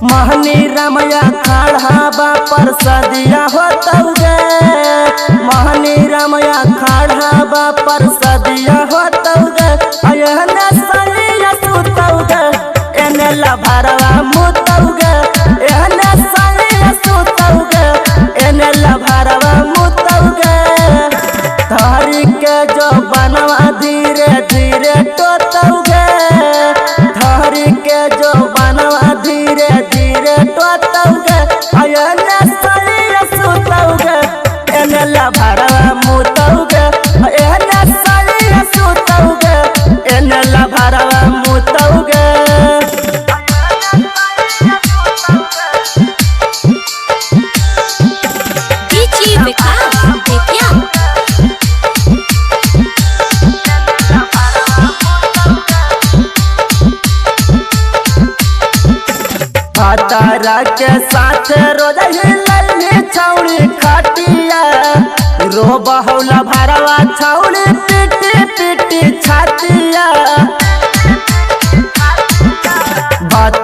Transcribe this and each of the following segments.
महनी रमया खाड़ा बा परसदिया होतौगे। महनी रमया खाड़ा बा परसदिया होतौगे। अयहने सलिया सुतौगे एने लभरवा मुतौगे। एहने सलिया सुतौगे एने लभरवा मुतौगे। धरी के जो बनवा धीरे धीरे टोतौगे। धरी के जो बनवा धीरे धीरे टोतौगे। अयने सलिया सुतौगे एने लभरवा मुतौगे। एहने सलिया सुतौगे एने लभरवा मुतौगे। तारा के साथ रोज हिलनी छौड़ी खटिया। रो बहुला भरवा छौड़ी पीटी पीटी छातिया।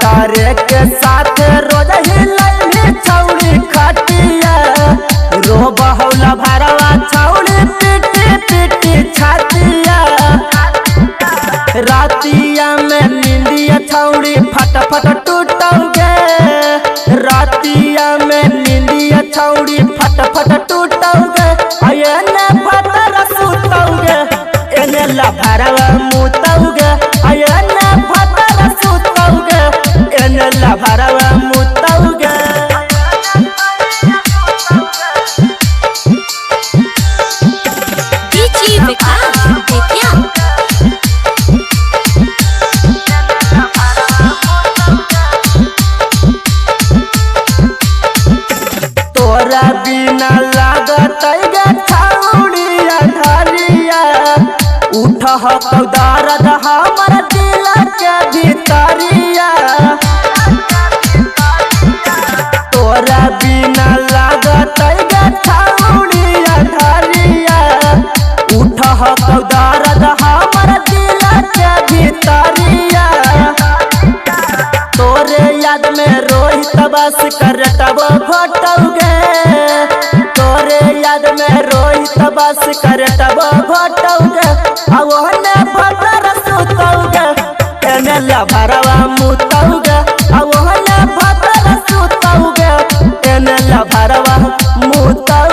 तारे के साथ रोज हिलनी छौड़ी खटिया। रो बहुला भरवा छौड़ी पीटी पीटी छातिया। रातिया में नींदिया छौड़ी फट फट टूटौगे। रातिया में नींदिया छौड़ी फट फट टूटौगे। एने फटर सुतौगे एने लभरवा मुतौगे। एने फटर सुतौगे एने लभरवा मुतौगे। तोरा बिना लागत गे छौड़िया धरिया। उठह दर्द हमर दिल के भीतरिया। तोरा बिना लागत गे छौड़िया धरिया। उठह दर्द हमर दिल के भीतरिया। तोरे याद में रोहित बस करटब घोटौगे। तोरे याद में रोहित बस करटब घोटौगे। ओहने फटर सुतौगे एने लभरवा मुतौगे। ओहने फटर सुतौगे एने लभरवा मुतौगे।